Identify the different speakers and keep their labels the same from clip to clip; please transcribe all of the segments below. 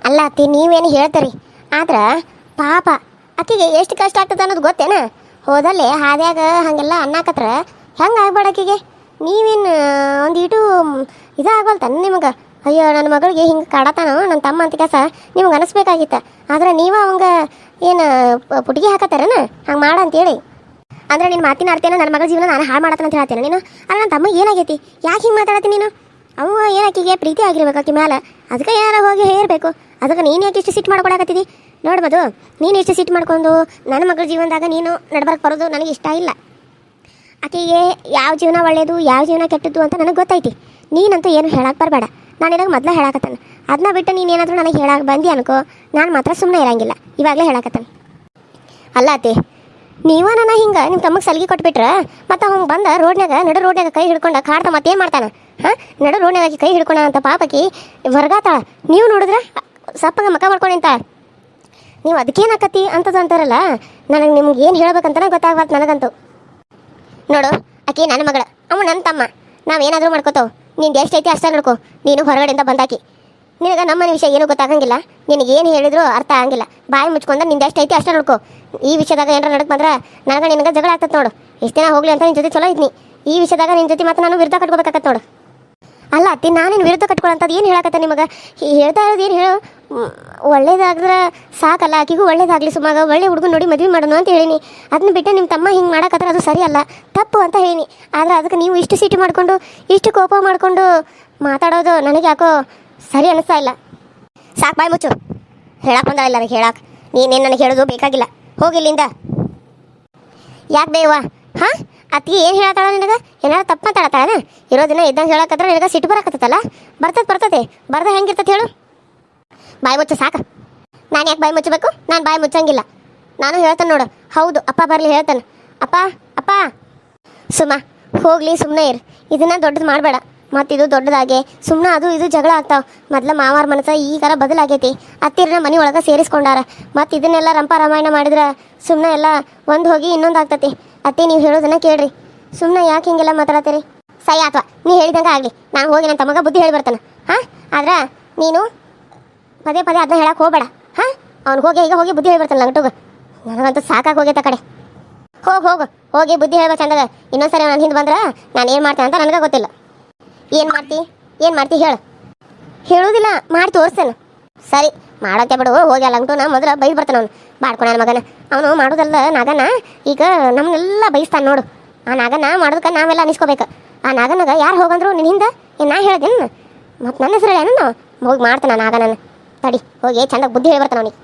Speaker 1: ಅಲ್ಲ ಅತ್ತಿ ನೀವೇನು ಹೇಳ್ತೀರಿ ಆದ್ರೆ ಪಾಪ ಆಕಿಗೆ ಎಷ್ಟು ಕಷ್ಟ ಆಗ್ತದೆ ಅನ್ನೋದು ಗೊತ್ತೇನ. ಹೋದಲ್ಲಿ ಹಾದ್ಯಾಗ ಹಾಗೆಲ್ಲ ಅನ್ನಕತ್ರ ಹೆಂಗೆ ಆಗ್ಬೇಡ ಆಕಿಗೆ. ನೀವೇನು ಒಂದು ಇಟು ಇದಾಗಲ್ತಾನೆ ನಿಮಗೆ. ಅಯ್ಯೋ ನನ್ನ ಮಗಳಿಗೆ ಹಿಂಗೆ ಕಾಡತಾನೋ ನನ್ನ ತಮ್ಮ ಅಂತ ಕೆಲಸ ನಿಮ್ಗೆ ಅನಿಸ್ಬೇಕಾಗಿತ್ತ. ಆದ್ರೆ ನೀವು ಅವಂಗೆ ಏನು ಪುಟಿಗೆ ಹಾಕತ್ತಾರೇನ ಹಂಗೆ ಮಾಡ ಅಂತೇಳಿ. ಅಂದ್ರೆ ನಿನ್ನ ಮಾತಿನ ಅರ್ಥೇನ ನನ್ನ ಮಗಳ ಜೀವನ ನಾನು ಹಾಳು ಮಾಡತ್ತೇನೆ ಅಂತ ಹೇಳ್ತೇನೆ ನೀನು. ಅಲ್ಲ ನನ್ನ ತಮ್ಮ ಏನಾಗೈತಿ, ಯಾಕೆ ಹಿಂಗೆ ಮಾತಾಡತ್ತೀನಿ ನೀನು? ಅವು ಏನಾಕಿಗೆ ಪ್ರೀತಿ ಆಗಿರ್ಬೇಕು ಆಕಿ ಮೇಲೆ, ಅದಕ್ಕೆ ಏನಾರ ಹೋಗಿ ಹೇರ್ಬೇಕು. ಅದಕ್ಕೆ ನೀನು ಯಾಕೆ ಇಷ್ಟು ಸಿಟ್ಟು ಮಾಡ್ಕೊಳಕತ್ತಿದಿ ನೋಡ್ಬೋದು. ನೀನು ಇಷ್ಟು ಸಿಟ್ಟು ಮಾಡ್ಕೊಂಡು ನನ್ನ ಮಗಳ ಜೀವನದಾಗ ನೀನು ನಡ್ಬರ್ಕ್ ಬರೋದು ನನಗೆ ಇಷ್ಟ ಇಲ್ಲ. ಆಕೆಗೆ ಯಾವ ಜೀವನ ಒಳ್ಳೇದು ಯಾವ ಜೀವನ ಕೆಟ್ಟದ್ದು ಅಂತ ನನಗೆ ಗೊತ್ತೈತಿ. ನೀನಂತೂ ಏನು ಹೇಳಕ್ಕೆ ಬರಬೇಡ. ನಾನು ಇದಾಗ ಮೊದಲೇ ಹೇಳಾಕತ್ತಾನೆ. ಅದನ್ನ ಬಿಟ್ಟು ನೀನು ಏನಾದರೂ ನನಗೆ ಹೇಳಕ್ಕೆ ಬಂದಿ ಅನ್ಕೋ, ನಾನು ಮಾತ್ರ ಸುಮ್ಮನೆ ಇರಂಗಿಲ್ಲ. ಇವಾಗಲೇ ಹೇಳಾಕತ್ತಾನೆ. ಅಲ್ಲ ಅತ್ತಿ ನೀವ ನನ್ನ ಹಿಂಗೆ ನಿಮ್ಮ ತಮ್ಮಗೆ ಸಲಿಗೆ ಕೊಟ್ಬಿಟ್ರೆ ಮತ್ತು ಅವ್ನು ಬಂದ ನಡು ರೋಡ್ನಾಗ ಕೈ ಹಿಡ್ಕೊಂಡ ಕಾಡ್ತಾ ಮತ್ತೇನು ಮಾಡ್ತಾನೆ? ಹಾಂ, ನಡು ರೋಡ್ನಾಗ ಕೈ ಹಿಡ್ಕೊಂಡ ಅಂತ ಪಾಪಕಿ ಹೊರಗಾತಾಳ. ನೀವು ನೋಡಿದ್ರೆ ಸಪ್ಪಗೆ ಮಕ್ಕ ಮಾಡ್ಕೊಂಡು ನಿಂತಾಳ. ನೀವು ಅದಕ್ಕೇನಾಕತ್ತಿ ಅಂತದ್ದು ಅಂತಾರಲ್ಲ, ನನಗೆ ನಿಮ್ಗೆ ಏನು ಹೇಳ್ಬೇಕಂತನೇ ಗೊತ್ತಾಗ್ಬಾರ್ದು ನನಗಂತೂ. ನೋಡು ಆಕೆ ನನ್ನ ಮಗಳ, ಅವ ನನ್ನ ತಮ್ಮ. ನಾವೇನಾದರೂ ಮಾಡ್ಕೋತಾವ. ನಿಂದು ಎಷ್ಟೈತಿ ಅಷ್ಟೇ ನೋಡ್ಕೊ. ನೀನು ಹೊರಗಡೆಯಿಂದ ಬಂದಾಕಿ, ನಿನಗೆ ನಮ್ಮನೆ ವಿಷಯ ಏನೂ ಗೊತ್ತಾಗಂಗಿಲ್ಲ. ನಿನಗೇನು ಹೇಳಿದ್ರು ಅರ್ಥ ಆಗಂಗಿಲ್ಲ. ಬಾಯಿ ಮುಚ್ಕೊಂಡು ನಿಂದು ಎಷ್ಟೈತಿ ಅಷ್ಟೇ ನೋಡ್ಕೊ. ಈ ವಿಷಯದಾಗ ಏನಾರ ನಡಕ್ಕೆ ಬಂದ್ರೆ ನನಗೆ ನಿನಗೆ ಜಗಳ ಆಗ್ತದೆ ನೋಡು. ಎಷ್ಟು ದಿನ ಹೋಗ್ಲಿ ಅಂತ ನಿನ್ನ ಜೊತೆ ಚಲೋ ಇದ್ನಿ. ಈ ವಿಷಯದಾಗ ನಿನ್ನ ಜೊತೆ ಮತ್ತೆ ನಾನು ವಿರುದ್ಧ ಕಟ್ಕೋಬೇಕಾಗತ್ತೆ ನೋಡು. ಅಲ್ಲ ಅತ್ತಿ ನಾನೇನು ವಿರುದ್ಧ ಕಟ್ಕೊಳ್ಳೋಂಥದ್ದು ಏನು ಹೇಳಕತ್ತೆ ನಿಮಗೆ? ಹೇಳ್ತಾ ಇರೋದು ಏನು ಹೇಳು, ಒಳ್ಳೇದಾದ್ರೆ ಸಾಕಲ್ಲ. ಆಕಿಗೂ ಒಳ್ಳೇದಾಗಲಿ, ಸುಮಾಗ ಒಳ್ಳೆ ಹುಡುಗನ ನೋಡಿ ಮದುವೆ ಮಾಡೋಣ ಅಂತ ಹೇಳಿನಿ. ಅದನ್ನ ಬಿಟ್ಟು ನಿಮ್ಮ ತಮ್ಮ ಹಿಂಗೆ ಮಾಡಕತ್ತರ ಅದು ಸರಿ ಅಲ್ಲ, ತಪ್ಪು ಅಂತ ಹೇಳಿನಿ. ಆದರೆ ಅದಕ್ಕೆ ನೀವು ಇಷ್ಟು ಸಿಟ್ಟು ಮಾಡಿಕೊಂಡು ಇಷ್ಟು ಕೋಪ ಮಾಡಿಕೊಂಡು ಮಾತಾಡೋದು ನನಗೆ ಯಾಕೋ ಸರಿ ಅನ್ನಿಸ್ತಾ ಇಲ್ಲ. ಸಾಕು, ಬಾಯ್ ಮುಚ್ಚು. ಹೇಳಕ್ಕೆ ಬಂದಾಳ ನನಗೆ ಹೇಳಕ್ಕೆ. ನೀನೇನು ನನಗೆ ಹೇಳೋದು ಬೇಕಾಗಿಲ್ಲ, ಹೋಗಿಲ್ಲಿಂದ. ಯಾಕೆ ಬೇವಾ? ಹಾಂ, ಅತ್ತಿಗೆ ಏನು ಹೇಳತ್ತಾಳ ನಿನಗೆ? ಏನಾರು ತಪ್ಪು ಮಾತಾಡತ್ತಾಳ? ಇರೋ ದಿನ ಇದ್ದಂಗೆ ಹೇಳಕತ್ರ ನಿನಗೆ ಸಿಟ್ಟು ಬರಕತ್ತಲ್ಲ. ಬರ್ತದೆ ಬರ್ದ ಹೆಂಗಿರ್ತದೆ ಹೇಳು? ಬಾಯಿ ಮುಚ್ಚು ಸಾಕು. ನಾನು ಯಾಕೆ ಬಾಯಿ ಮುಚ್ಚಬೇಕು? ನಾನು ಬಾಯಿ ಮುಚ್ಚಂಗಿಲ್ಲ. ನಾನು ಹೇಳ್ತಾನೆ ನೋಡು. ಹೌದು, ಅಪ್ಪ ಬರಲಿ ಹೇಳ್ತಾನೆ. ಅಪ್ಪ ಸುಮ್ಮ ಹೋಗ್ಲಿ, ಸುಮ್ಮನೆ ಇರು. ಇದನ್ನು ದೊಡ್ಡದು ಮಾಡಬೇಡ. ಮತ್ತಿದು ದೊಡ್ಡದಾಗೆ ಸುಮ್ಮನೆ ಅದು ಇದು ಜಗಳ ಆಗ್ತಾವ. ಮೊದಲ ಮಾವಾರ ಮನಸ್ಸ ಈಗಾರ ಬದಲಾಗೈತಿ. ಅತ್ತಿರನ್ನ ಮನೆ ಒಳಗೆ ಸೇರಿಸ್ಕೊಂಡಾರ. ಮತ್ತು ಇದನ್ನೆಲ್ಲ ರಂಪ ರಾಮಾಯಣ ಮಾಡಿದ್ರೆ ಸುಮ್ಮನೆ ಎಲ್ಲ ಒಂದು ಹೋಗಿ ಇನ್ನೊಂದು ಆಗ್ತತಿ. ಅತ್ತೆ ನೀವು ಹೇಳೋದನ್ನ ಕೇಳ್ರಿ. ಸುಮ್ಮನೆ ಯಾಕೆ ಹಿಂಗೆಲ್ಲ ಮಾತಾಡತ್ತೀರಿ? ಸೈ ಅಥವಾ ನೀ ಹೇಳಿದಂಗೆ ಆಗಲಿ. ನಾನು ಹೋಗಿ ನನ್ನ ತಮಗೆ ಬುದ್ಧಿ ಹೇಳಿ ಬರ್ತಾನೆ. ಹಾಂ, ಆದ್ರೆ ನೀನು ಪದೇ ಅದನ್ನ ಹೇಳಕ್ಕೆ ಹೋಗಬೇಡ. ಹಾಂ, ಅವ್ನು ಹೋಗಿ ಬುದ್ಧಿ ಹೇಳಿ ಬರ್ತಾನೆ ಲಂಗಟುಗ. ನನಗಂತೂ ಸಾಕಾಗಿ ಹೋಗೈತೆ ಕಡೆ. ಹೋಗಿ ಬುದ್ಧಿ ಹೇಳ್ಬೇಕು ಚಂದಾಗ. ಇನ್ನೊಂದ್ಸರಿ ನಾನು ಹಿಂದೆ ಬಂದ್ರೆ ನಾನು ಏನು ಮಾಡ್ತೇನೆ ಅಂತ ನನಗೆ ಗೊತ್ತಿಲ್ಲ. ಏನು ಮಾಡ್ತಿ ಹೇಳು? ಹೇಳೋದಿಲ್ಲ, ಮಾಡಿ ತೋರಿಸ್ತೇನೆ. ಸರಿ, ಮಾಡೋಕ್ಕೆ ಬಿಡು. ಹೋಗಿ ಅಲ್ಲಂಟು ನಾ ಮೊದಲು ಬೈದು ಬರ್ತಾನೆ ಅವನು. ಬಾಡ್ಕೊಂಡು ನನ್ನ ಮಗನ ಅವನು ಮಾಡೋದಲ್ಲ. ನಾಗನ ಈಗ ನಮ್ಮನ್ನೆಲ್ಲ ಬೈಸ್ತಾನೆ ನೋಡು. ಆ ನಾಗನ ಮಾಡೋದಕ್ಕೆ ನಾವೆಲ್ಲ ಅನಿಸ್ಕೋಬೇಕು. ಆ ನಾಗನಾಗ ಯಾರು ಹೋಗಂದ್ರು ನಿನ್ನ ಹಿಂದೆ ನಾ ಹೇಳ್ದೇನು? ಮತ್ತು ನನ್ನ ಹೆಸರು ಏನು? ಹೋಗಿ ಮಾಡ್ತಾನೆ ಆ ನಾಗನನ್ನು. ತಡಿ, ಹೋಗಿ ಚಂದಾಗ ಬುದ್ಧಿ ಹೇಳಿ ಬರ್ತಾನೆ ಅವನಿಗೆ.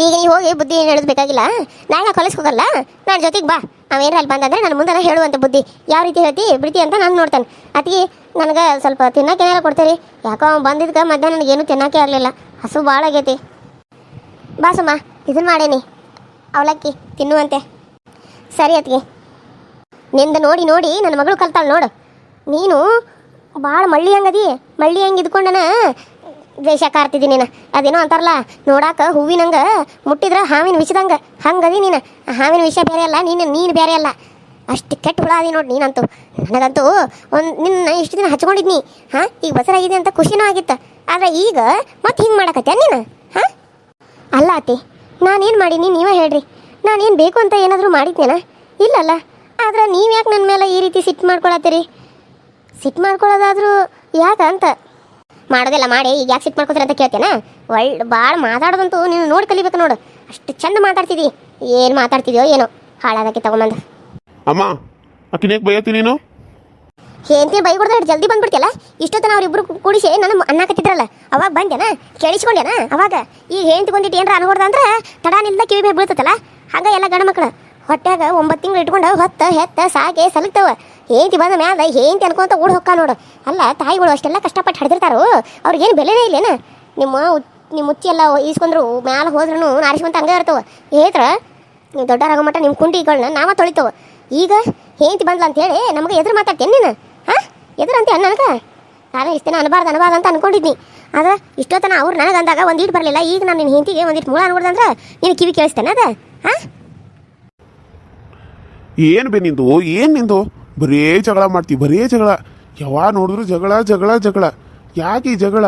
Speaker 1: ಈಗ ನೀವು ಹೋಗಿ ಬುದ್ಧಿ ಏನು ಹೇಳೋದು ನಾಳೆ ಕಾಲೇಜ್ ಹೋಗಲ್ಲ, ನಾನು ಜೊತೆಗೆ ಬಾ. ನಾವೇನಾರ ಅಲ್ಲಿ ಬಂದಂದ್ರೆ ನಾನು ಮುಂದೆ ಹೇಳುವಂಥ ಬುದ್ಧಿ ಯಾವ ರೀತಿ ಹೇಳ್ತಿ ಬಿಡ್ತಿ ಅಂತ ನಾನು ನೋಡ್ತೇನೆ. ಅದಕ್ಕೆ ನನಗೆ ಸ್ವಲ್ಪ ತಿನ್ನೋಕೆ ಏನಾರ ಕೊಡ್ತೀರಿ? ಯಾಕೋ ಅವ್ನು ಬಂದಿದ್ದಕ್ಕೆ ಮಧ್ಯಾಹ್ನ ನನಗೇನು ತಿನ್ನೋಕೆ ಆಗಲಿಲ್ಲ. ಹಸು ಭಾಳ ಆಗೈತಿ. ಬಾ ಸುಮ್ಮ, ಇದನ್ನು ಮಾಡೇನಿ ಅವಲಕ್ಕಿ ತಿನ್ನುವಂತೆ. ಸರಿ ಅತ್ತಿಗೆ, ನಿಂದ ನೋಡಿ ನನ್ನ ಮಗಳು ಕಲ್ತಾಳೆ ನೋಡು. ನೀನು ಭಾಳ ಮಳ್ಳಿ ಹಂಗೆ ಇದ್ಕೊಂಡನ ದ್ವೇಷ ಕಾರ್ತಿದ್ದಿ ನೀನು. ಅದೇನೋ ಅಂತಾರಲ್ಲ, ನೋಡಾಕ ಹೂವಿನಂಗೆ ಮುಟ್ಟಿದ್ರೆ ಹಾವಿನ ವಿಷದಂಗೆ ಹಂಗದಿ ನೀನು. ಹಾವಿನ ವಿಷ ಬೇರೆ ಅಲ್ಲ, ನೀನು ಬೇರೆ ಅಲ್ಲ. ಅಷ್ಟು ಕೆಟ್ಟ ಹುಳ ಅದಿ ನೋಡಿ ನೀನಂತೂ. ನನಗಂತೂ ನಿನ್ನ ಇಷ್ಟು ದಿನ ಹಚ್ಕೊಂಡಿದ್ನಿ. ಹಾಂ, ಈಗ ಬಸರಾಗಿದೆ ಅಂತ ಖುಷಿನೂ ಆಗಿತ್ತು. ಆದರೆ ಈಗ ಮತ್ತೆ ಹಿಂಗೆ ಮಾಡಕತ್ತೆ ನೀನು. ಹಾಂ, ಅಲ್ಲ ಅತ್ತಿ ನಾನೇನು ಮಾಡೀನಿ ನೀವೇ ಹೇಳ್ರಿ. ನಾನೇನು ಬೇಕು ಅಂತ ಏನಾದರೂ ಮಾಡಿದ್ನೇನ? ಇಲ್ಲಲ್ಲ. ಆದ್ರೆ ನೀವು ಯಾಕೆ ನನ್ನ ಮೇಲೆ ಈ ರೀತಿ ಸಿಟ್ಟು ಮಾಡ್ಕೊಳತ್ತೀರಿ? ಸಿಟ್ಟು ಮಾಡ್ಕೊಳ್ಳೋದಾದರೂ ಯಾಕೆ ಅಂತ ಮಾಡೋದೆಲ್ಲ ಮಾಡಿ ಈಗ ಯಾಕೆ ಸಿಟ್ಟು ಮಾಡ್ಕೋತೀರಿ ಅಂತ ಕೇಳ್ತೇನೆ. ಭಾಳ ಮಾತಾಡೋದಂತೂ ನೀನು ನೋಡಿ ಕಲಿಬೇಕು ನೋಡು. ಅಷ್ಟು ಚಂದ ಮಾತಾಡ್ತಿದ್ದಿ. ಏನು ಮಾತಾಡ್ತಿದ್ಯೋ ಏನೋ ಹಾಳಾದಕ್ಕೆ ತಗೊಂಬಂದು.
Speaker 2: ಅಮ್ಮ ಅಕ್ಕಿನೇಕ್ ಬೈಯತ್ತಿ ನೀನು?
Speaker 1: ಹೇಳ್ತೀನಿ ಬೈ ಕೊಡ್ತಾರೆ ಜಲ್ದಿ ಬಂದ್ಬಿಡ್ತಿಯಲ್ಲ. ಇಷ್ಟೊತ್ತನ ಅವ್ರಿಬ್ರು ಕೂಡಿಸಿ ನನ್ನ ಅನ್ನಕತ್ತಿದ್ರಲ್ಲ, ಅವಾಗ ಬಂದೇನ ಕೇಳಿಸ್ಕೊಂಡೇನ? ಅವಾಗ ಈಗ ಹೇಳ್ತಿಕೊಂಡಿಟ್ಟು ಏನಾರ ಅನ್ಕೊಡ್ದ ಅಂದ್ರೆ ತಡಾನಿಂದ ಕಿವಿ ಬೇ ಬೀಳ್ತತ್ತಲ್ಲ. ಹಂಗೆ ಎಲ್ಲ ಗಂಡು ಮಕ್ಕಳು ಹೊಟ್ಯಾಗ 9 ತಿಂಗಳು ಇಟ್ಕೊಂಡು ಹೊತ್ತ ಹೆತ್ತ ಸಾಕೆ ಸಲಗ್ತವ. ಹೇಂತಿ ಬಂದ ಮ್ಯಾಲ ಹೇಂತಿ ಅನ್ಕೊಂತ ಓಡ್ ಹೊಕ್ಕ ನೋಡು. ಅಲ್ಲ, ತಾಯಿಗಳು ಅಷ್ಟೆಲ್ಲ ಕಷ್ಟಪಟ್ಟು ಹಡ್ದಿರ್ತಾರೋ, ಅವ್ರಿಗೇನು ಬೆಲೆನೇ ಇಲ್ಲೇನ? ನಿಮ್ಮ ಮುಚ್ಚಿ ಎಲ್ಲ ಈಸ್ಕೊಂಡ್ರು ಮ್ಯಾಲ ಹೋದ್ರೂ ನಾರಿಸ್ಕೊಂತ ಹಂಗೆ ಇರ್ತವ. ಹೇಳ್ರ ನೀವು ದೊಡ್ಡರಾಗೋ ಮಟ್ಟ ನಿಮ್ಮ ಕುಂಡಿಗಳನ್ನ ನಾವ ತೊಳಿತವ. ಈಗ ಹೇಂತಿ ಬಂದ್ಲ ಅಂತೇಳಿ ನಮಗೆ ಎದುರು ಮಾತಾಡ್ತೇನೆ ನೀನು? ಹಾಂ, ಎದುರು ಅಂತ ನನಗೆ ನಾನು ಇಷ್ಟು ದಿನ ಅನ್ಬಾರ್ದು ಅಂತ ಅನ್ಕೊಂಡಿದ್ನಿ. ಆದ್ರೆ ಇಷ್ಟೊತ್ತನ ಅವ್ರು ನನಗೆ ಅಂದಾಗ ಒಂದೀಟು ಬರಲಿಲ್ಲ. ಈಗ ನಾನು ನಿನ್ನ ಹೆಂತಿಗೆ ಒಂದಿಟ್ಟು ಮೂಳ ಅನ್ಕೊಡ್ದಂದ್ರೆ ನೀನು ಕಿವಿ ಕೇಳಿಸ್ತೇನೆ ಅದ? ಹಾಂ,
Speaker 2: ಏನು ನಿಂದು ಬರೇ ಜಗಳ ಮಾಡ್ತೀವಿ, ಬರೇ ಜಗಳ. ಯಾವಾಗ ನೋಡಿದ್ರು ಜಗಳ. ಯಾಕೆ ಈ ಜಗಳ?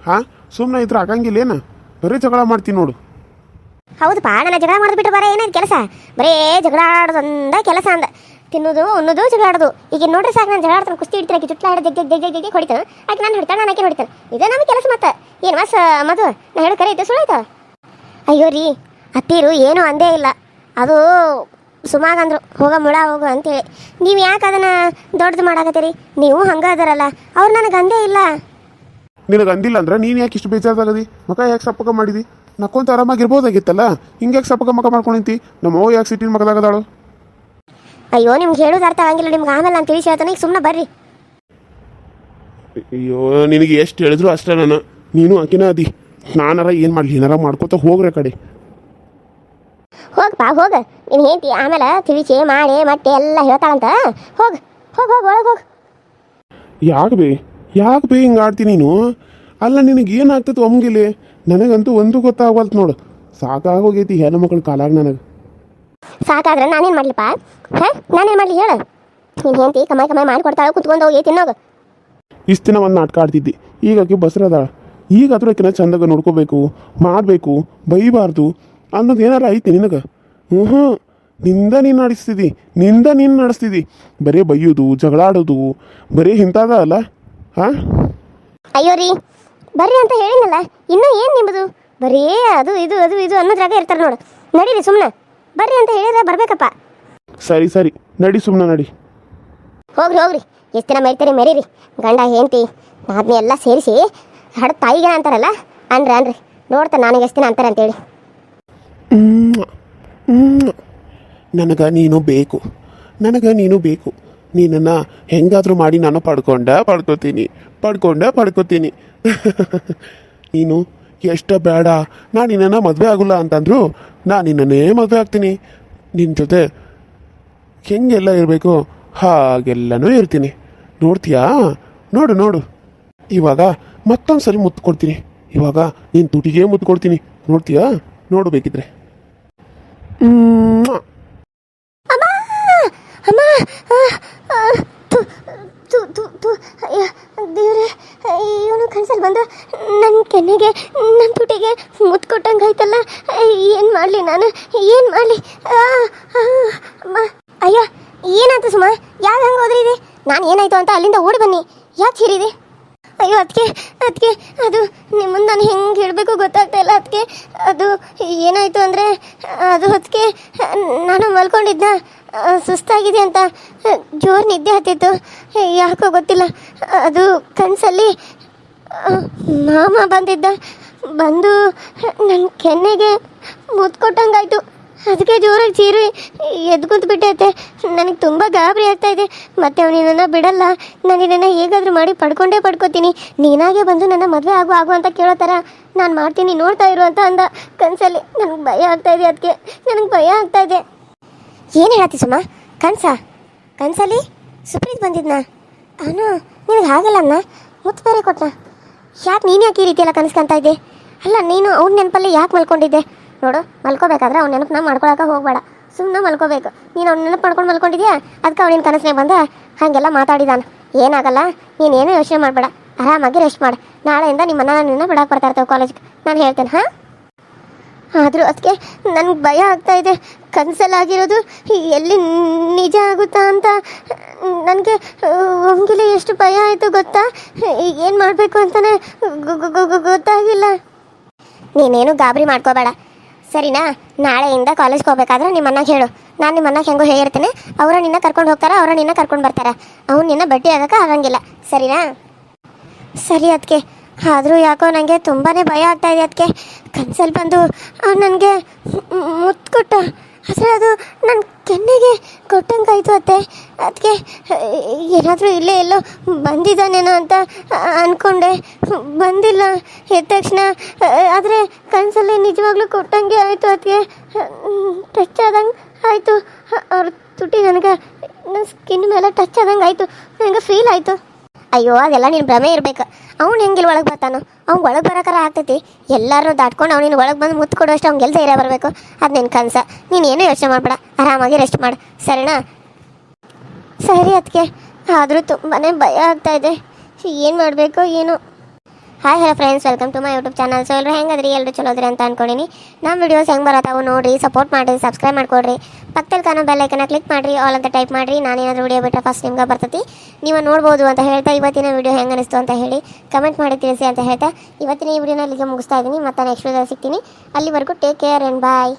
Speaker 2: ಹಾಂ, ಸುಮ್ಮನೆ ಇದ್ರೆ ಆಗಂಗಿಲ್ಲ ಏನು? ಬರೀ ಜಗಳ ಮಾಡ್ತೀನಿ ನೋಡು.
Speaker 1: ಹೌದಪ್ಪ, ನನ್ನ ಜಗಳ ಮಾಡಿಬಿಟ್ರೆ ಬರೀ ಏನಾಯ್ತು ಕೆಲಸ? ಬರೇ ಜಗಳ ಆಡೋದೊಂದ ಕೆಲಸ ಅಂದ. ತಿನ್ನೋದು ಉನ್ನೋದು ಜಗಳ ಆಡೋದು. ಈಗ ನೋಡ್ರಿ ಸಾಕು, ನಾನು ಜಗಳ ಆಡ್ತಾನೆ, ಕುಸ್ತಿ ಇಡ್ತೀನಿ, ಆಕೆ ಚುಟ್ಲ ಆಡೋದು ಜಗ್ ಜಗ್ ಜಗ್ ಹೊಡಿತಾನೆ, ಆಕೆ ನಾನು ಹೊಡಿತಾನೆ, ನಾನು ಆಕೆ ಹೊಡಿತಾನೆ. ಇದೇ ನಮ್ಮ ಕೆಲಸ. ಮತ್ತೆ ಏನು ಮದು ನಾ ಹೇಳೋ ಕರೆ ಐತೆ ಸುಳ್ಳಾಯ್ತು? ಅಯ್ಯೋ ರೀ, ಅತ್ತೀರು ಏನೂ ಅಂದೇ ಇಲ್ಲ. ಅದು ಸುಮಾಗಂದ್ರು ಹೋಗ ಮುಳ ಹೋಗು ಅಂತೇಳಿ. ನೀವು ಯಾಕೆ ಅದನ್ನು ದೊಡ್ಡದು ಮಾಡಾಕತ್ತೀರಿ? ನೀವು ಹಂಗೆ ಅದರಲ್ಲ, ಅವ್ರು ನನಗೆ ಅಂದೇ ಇಲ್ಲ.
Speaker 2: ನಿನಗೆ ಅಂದಿಲ್ಲ ಅಂದ್ರೆ ನೀನು ಯಾಕೆ ಇಷ್ಟು ಬೇಜಾರಾಗದಿ? ಮಕ ಯಾಕೆ ಸಪ್ಪಕ ಮಾಡಿದಿ? ನಕ್ಕೊಂತ ಆರಾಮಾಗಿರ್ಬೋದಾಗಿತ್ತಲ್ಲ, ಹಿಂಗೆ ಯಾಕೆ ಸಪ್ಪಕ ಮಕ ಮಾಡ್ಕೊಂಡಿಂತಿ? ನಮ್ಮವ್ವ ಯಾಕೆ ಸಿಟ್ಟಿನ ಮಕದಾಗದಾಳು?
Speaker 1: ಅಯ್ಯೋ, ನಿಮ್ಗೆ ಹೇಳೋದು ಅರ್ಥ ಆಗಂಗಿಲ್ಲ ನಿಮ್ಗೆ. ಆಮೇಲೆ ನಾನು ತಿಳಿಸಿ ಹೇಳ್ತಾನೆ, ಈಗ ಸುಮ್ಮನೆ ಬರ್ರಿ.
Speaker 2: ಅಯ್ಯೋ, ನಿನಗೆ ಎಷ್ಟು ಹೇಳಿದ್ರು ಅಷ್ಟೇ. ನೀನು ಆಕಿನ ಅದಿ. ನಾನಾರ ಏನು ಮಾಡಲಿ? ಏನಾರ ಮಾಡ್ಕೋತ ಹೋಗ್ರೆ ಕಡೆ.
Speaker 1: ಹೋಗಪ್ಪ ಹೋಗ, ನೀನು ಹೇಳ್ತಿ ಆಮೇಲೆ ತಿಳಿಸಿ ಮಾಡಿ ಮತ್ತೆ ಎಲ್ಲ ಹೇಳ್ತಾಳಂತ. ಹೋಗಿ ಹೋಗಿ ಹೋಗಿ ಒಳಗೆ ಹೋಗಿ.
Speaker 2: ಯಾಕೆ ಬೇ ಹಿಂಗೆ ಆಡ್ತೀನಿ ನೀನು? ಅಲ್ಲ, ನಿನಗೆ ಏನಾಗ್ತದೆ ಒಮ್ಗಿಲಿ? ನನಗಂತೂ ಒಂದು ಗೊತ್ತಾಗವಲ್ತು ನೋಡು. ಸಾಕಾಗೋಗೈತಿ ಹೆಣ್ಣು ಮಕ್ಕಳ ಕಾಲಾಗ ನನಗೆ.
Speaker 1: ಸಾಕಾದ್ರೆ ನಾನೇನು ಮಾಡಲಿಪ್ಪ? ಹಾಂ, ನಾನೇನು ಮಾಡಲಿ ಹೇಳು? ನೀನು ಹೇಳ್ತಿ ಕಮಾಯಿ ಮಾಡಿಕೊಡ್ತಾಳೆ, ಕುತ್ಕೊಂಡು ಹೋಗಿ ತಿನ್ನೋದು.
Speaker 2: ಇಷ್ಟು ದಿನ ಒಂದು ನಾಟಕ ಆಡ್ತಿದ್ದಿ, ಈಗ ಆಕೆ ಬಸ್ರದಾಳ. ಈಗಾದ್ರೂ ಆಕಿನ ಚಂದಾಗ ನೋಡ್ಕೋಬೇಕು, ಮಾಡಬೇಕು, ಬೈಬಾರ್ದು ಅನ್ನೋದು ಏನಾರ ಐತಿ ನಿನಗೆ? ನಿಂದ ನೀನು ನಡೆಸ್ತಿದ್ದಿ. ಬರೀ ಬೈಯೋದು, ಜಗಳ ಆಡೋದು, ಬರೀ ಇಂಥದ ಅಲ್ಲ. ಹಾಂ,
Speaker 1: ಅಯ್ಯೋ ರೀ, ಬರ್ರಿ ಅಂತ ಹೇಳಿನಲ್ಲ, ಇನ್ನೂ ಏನು ನಿಮ್ಮದು? ಬರೀ ಅದು ಇದು ಅದು ಇದು ಅನ್ನೋದ್ರಾಗ ಇರ್ತಾರೆ ನೋಡು. ನಡೀರಿ ಸುಮ್ಮನೆ, ಬರ್ರಿ ಅಂತ ಹೇಳಿದ್ರೆ ಬರ್ಬೇಕಪ್ಪ.
Speaker 2: ಸರಿ ನಡಿ, ಸುಮ್ಮನೆ ನಡಿ.
Speaker 1: ಹೋಗ್ರಿ, ಎಷ್ಟು ದಿನ ಮರಿತೀರಿ ಮೆರೀರಿ. ಗಂಡ ಹೆಂಡತಿ ಆದ್ಮೇ ಎಲ್ಲ ಸೇರಿಸಿ ಹಡ ತಾಯಿಗೆ ಅಂತಾರಲ್ಲ, ಅನ್ರಿ ನೋಡ್ತಾರೆ ನನಗೆ ಎಷ್ಟು ದಿನ ಅಂತಾರೆ ಅಂತೇಳಿ.
Speaker 2: ನನಗೆ ನೀನು ಬೇಕು. ನೀನನ್ನು ಹೆಂಗಾದರೂ ಮಾಡಿ ನಾನು ಪಡ್ಕೋತೀನಿ. ನೀನು ಎಷ್ಟು ಬೇಡ, ನಾನು ನಿನ್ನನ್ನು ಮದುವೆ ಆಗೋಲ್ಲ ಅಂತಂದ್ರು ನಾನು ನಿನ್ನನ್ನೇ ಮದುವೆ ಆಗ್ತೀನಿ. ನಿನ್ನ ಜೊತೆ ಹೆಂಗೆಲ್ಲ ಇರಬೇಕು ಹಾಗೆಲ್ಲನೂ ಇರ್ತೀನಿ. ನೋಡ್ತೀಯಾ? ನೋಡು ಇವಾಗ ಮತ್ತೊಂದು ಸರಿ ಮುತ್ತು ಕೊಡ್ತೀನಿ. ಇವಾಗ ನೀನು ತುಟಿಗೆ ಮುತ್ತು ಕೊಡ್ತೀನಿ. ನೋಡ್ತೀಯಾ? ನೋಡು ಬೇಕಿದ್ರೆ.
Speaker 1: ದೇವ್ರೆ, ಇವನು ಕನ್ಸಲ್ಲಿ ಬಂದು ನನ್ನ ಕೆನ್ನೆಗೆ ನನ್ನ ತುಟಿಗೆ ಮುತ್ತು ಕೊಟ್ಟಂಗೆ ಆಯ್ತಲ್ಲ. ಏನು ಮಾಡಲಿ ನಾನು? ಅಯ್ಯೋ, ಏನಾಯ್ತು ಸುಮಾ? ಯಾಕೆ ಹಂಗೆ ಹೋದ್ರಿ ಇದೆ? ನಾನು ಏನಾಯ್ತು ಅಂತ ಅಲ್ಲಿಂದ ಓಡಿ ಬನ್ನಿ. ಯಾಕೆ ಹೀರಿದೆ? ಅಯ್ಯೋ ಅದಕ್ಕೆ ಅದು ನಿಮ್ಮನ್ನು ನಾನು ಹೆಂಗೆ ಹೇಳಬೇಕು ಗೊತ್ತಾಗ್ತಾ ಇಲ್ಲ. ಅದಕ್ಕೆ ಅದು ಏನಾಯಿತು ಅಂದರೆ, ಅದು ಅದಕ್ಕೆ ನಾನು ಮಲ್ಕೊಂಡಿದ್ದ, ಸುಸ್ತಾಗಿದೆ ಅಂತ ಜೋರು ನಿದ್ದೆ ಹತ್ತಿತ್ತು. ಯಾಕೋ ಗೊತ್ತಿಲ್ಲ, ಅದು ಕನಸಲ್ಲಿ ಮಾಮ ಬಂದು ನನ್ನ ಕೆನ್ನೆಗೆ ಮುತ್ತು ಕೊಟ್ಟಂಗಾಯ್ತು. ಅದಕ್ಕೆ ಜೋರಾಗಿ ಚೀರಿ ಎದ್ದು ಕುಂತ್ಬಿಟ್ಟೈತೆ. ನನಗೆ ತುಂಬ ಗಾಬರಿ ಆಗ್ತಾಯಿದೆ. ಮತ್ತೆ ಅವನಿನ್ನ ಬಿಡಲ್ಲ. ನಾನು ಇದನ್ನು ಹೇಗಾದರೂ ಮಾಡಿ ಪಡ್ಕೋತೀನಿ. ನೀನಾಗೆ ಬಂದು ನನ್ನ ಮದುವೆ ಆಗು ಅಂತ ಕೇಳೋ ಥರ ನಾನು ಮಾಡ್ತೀನಿ, ನೋಡ್ತಾ ಇರು ಅಂತ ಅಂದ ಕನಸಲ್ಲಿ. ನನಗೆ ಭಯ ಆಗ್ತಾಯಿದೆ. ಅದಕ್ಕೆ ನನಗೆ ಭಯ ಆಗ್ತಾಯಿದೆ. ಏನು ಹೇಳತ್ತಿ ಸುಮ್ಮ? ಕನಸಲ್ಲಿ ಸುಪ್ರೀತ್ ಬಂದಿದ್ನಾ? ಅವನು ನಿನಗೆ ಹಾಗಲ್ಲ ಅನ್ನ ಮುತ್ತು ಬೇರೆ ಕೊಟ್ಟನ. ಯಾಕೆ ನೀನು ಯಾಕೆ ಈ ರೀತಿಯೆಲ್ಲ ಕನಸ್ಕೊಂತ ಇದ್ದೆ? ಅಲ್ಲ, ನೀನು ಅವ್ನ ನೆನಪಲ್ಲಿ ಯಾಕೆ ಮಲ್ಕೊಂಡಿದ್ದೆ? ನೋಡು, ಮಲ್ಕೋಬೇಕಾದ್ರೆ ಅವ್ನ ನೆನಪನ್ನ ಮಾಡ್ಕೊಳಕ್ಕೆ ಹೋಗಬೇಡ. ಸುಮ್ಮನೆ ಮಲ್ಕೋಬೇಕು. ನೀನು ಅವ್ನ ನೆನಪು ಮಾಡ್ಕೊಂಡು ಮಲ್ಕೊಂಡಿದ್ಯಾ, ಅದಕ್ಕೆ ಅವನಿನ ಕನಸನೇ ಬಂದ ಹಾಗೆಲ್ಲ ಮಾತಾಡಿದಾನ. ಏನಾಗಲ್ಲ, ನೀನೇನು ಯೋಚನೆ ಮಾಡಬೇಡ, ಆರಾಮಾಗಿ ರೆಸ್ಟ್ ಮಾಡು. ನಾಳೆಯಿಂದ ನಿಮ್ಮನ್ನ ನಿನ್ನ ಬಿಡಕ್ಕೆ ಬರ್ತಾ ಇರ್ತೇವೆ ಕಾಲೇಜ್ಗೆ, ನಾನು ಹೇಳ್ತೇನೆ. ಹಾಂ, ಆದರೂ ಅದಕ್ಕೆ ನನಗೆ ಭಯ ಆಗ್ತಾಯಿದೆ. ಕನಸಲ್ಲಾಗಿರೋದು ಎಲ್ಲಿ ನಿಜ ಆಗುತ್ತಾ ಅಂತ ನನಗೆ ಒಮ್ಗಿಲೆ ಎಷ್ಟು ಭಯ ಆಯಿತು ಗೊತ್ತಾ? ಏನು ಮಾಡಬೇಕು ಅಂತಲೇ ಗೊತ್ತಾಗಿಲ್ಲ. ನೀನೇನು ಗಾಬರಿ ಮಾಡ್ಕೋಬೇಡ, ಸರಿನಾ? ನಾಳೆಯಿಂದ ಕಾಲೇಜ್ಗೆ ಹೋಗ್ಬೇಕಾದ್ರೆ ನಿಮ್ಮನ್ನಾಗ ಹೇಳು. ನಾನು ನಿಮ್ಮನ್ನಾಗ ಹೆಂಗೋ ಹೇಳಿರ್ತೇನೆ. ಅವರ ನಿನ್ನ ಕರ್ಕೊಂಡು ಹೋಗ್ತಾರೆ, ಅವರ ನಿನ್ನ ಕರ್ಕೊಂಡು ಬರ್ತಾರೆ. ಅವ್ನು ನಿನ್ನ ಭೇಟಿ ಆಗೋಕೆ ಆಗಂಗಿಲ್ಲ, ಸರಿನಾ? ಸರಿ ಅದಕ್ಕೆ. ಆದರೂ ಯಾಕೋ ನನಗೆ ತುಂಬಾ ಭಯ ಆಗ್ತಾಯಿದೆ. ಅದಕ್ಕೆ ಕನಸಲ್ಲಿ ಬಂದು ನನಗೆ ಮುತ್ತು ಕೊಟ್ಟ, ಆದರೆ ಅದು ನನ್ನ ಕೆನ್ನೆಗೆ ಕೊಟ್ಟಂಗಾಯ್ತು. ಅದಕ್ಕೆ ಏನಾದರೂ ಇಲ್ಲೇ ಎಲ್ಲೋ ಬಂದಿದ್ದಾನೇನೋ ಅಂತ ಅಂದ್ಕೊಂಡೆ. ಬಂದಿಲ್ಲ ಎದ್ದ ತಕ್ಷಣ. ಆದರೆ ಕನಸಲ್ಲಿ ನಿಜವಾಗ್ಲೂ ಕೊಟ್ಟಂಗೆ ಆಯಿತು. ಅದಕ್ಕೆ ಟಚ್ ಆದಂಗೆ ಆಯಿತು. ಅವ್ರ ತುಟಿ ನನಗೆ ನನ್ನ ಸ್ಕಿನ್ ಮೇಲೆ ಟಚ್ ಆದಂಗೆ ಆಯಿತು. ನನಗೆ ಫೀಲ್ ಆಯಿತು. ಅಯ್ಯೋ, ಅದೆಲ್ಲ ನೀನು ಭ್ರಮೆ ಇರಬೇಕು. ಅವ್ನು ಹೆಂಗಿಲ್ಲ ಒಳಗೆ ಬರ್ತಾನೋ? ಅವ್ನು ಒಳಗೆ ಬರೋಕಾರ ಆಗ್ತೈತಿ. ಎಲ್ಲರೂ ದಾಟ್ಕೊಂಡು ಅವ್ನಿನ ಒಳಗೆ ಬಂದು ಮುತ್ತು ಕೊಡುವಷ್ಟು ಅವ್ನಿಗೆ ಎಲ್ಲಿ ಧೈರ್ಯ ಬರಬೇಕು? ಅದು ನಿನ್ನ ಕನಸ. ನೀನೇನು ಯೋಚನೆ ಮಾಡಬೇಡ, ಆರಾಮಾಗಿ ರೆಸ್ಟ್ ಮಾಡು, ಸರಿನಾ? ಸರಿ ಅದಕ್ಕೆ. ಆದರೂ ತುಂಬಾ ಭಯ ಆಗ್ತಾಯಿದೆ. ಏನು ಮಾಡಬೇಕು ಏನು? Hi hello friends, welcome to my YouTube channel. So ಎಲ್ಲರೂ ಹೆಂಗದ್ರಿ? ಎಲ್ಲರೂ ಚಲೋದ್ರಿ ಅಂತ ಅನ್ಕೊಂಡಿನಿ. ನಮ್ಮ ವಿಡಿಯೋಸ್ ಹೆಂಗೆ ಬರತ್ತಾವು ನೋಡಿರಿ, ಸಪೋರ್ಟ್ ಮಾಡಿರಿ, ಸಬ್ಸ್ಕ್ರೈಬ್ ಮಾಡ್ಕೊಡ್ರಿ. ಪಕ್ಕದಲ್ಲಿ ಕಾಣೋ ಬೆಲ್ ಐಕನ್ನ ಕ್ಲಿಕ್ ಮಾಡಿರಿ, ಆಲ್ ಅಂತ ಟೈಪ್ ಮಾಡಿರಿ. ನಾನೇನಾದರೂ ವಿಡಿಯೋ ಬಿಟ್ಟರೆ ಫಸ್ಟ್ ನಿಮ್ಗೆ ಬರ್ತೈತಿ, ನೀವು ನೋಡ್ಬೋದು ಅಂತ ಹೇಳ್ತಾ ಇವತ್ತಿನ ವಿಡಿಯೋ ಹೆಂಗೆ ಅನಿಸ್ತು ಅಂತ ಹೇಳಿ ಕಮೆಂಟ್ ಮಾಡಿ ತಿಳಿಸಿ ಅಂತ ಹೇಳ್ತಾ ಇವತ್ತಿನ ಈ ವಿಡಿಯೋನ ಇಲ್ಲಿಗೆ ಮುಗಿಸ್ತಾ ಇದ್ದೀನಿ. ಮತ್ತೆ ನೆಕ್ಸ್ಟ್ ವಿಡಿಯೋ ಸಿಗ್ತೀನಿ. ಅಲ್ಲಿವರೆಗೂ ಟೇಕ್ ಕೇರ್ ಆ್ಯಂಡ್ ಬಾಯ್.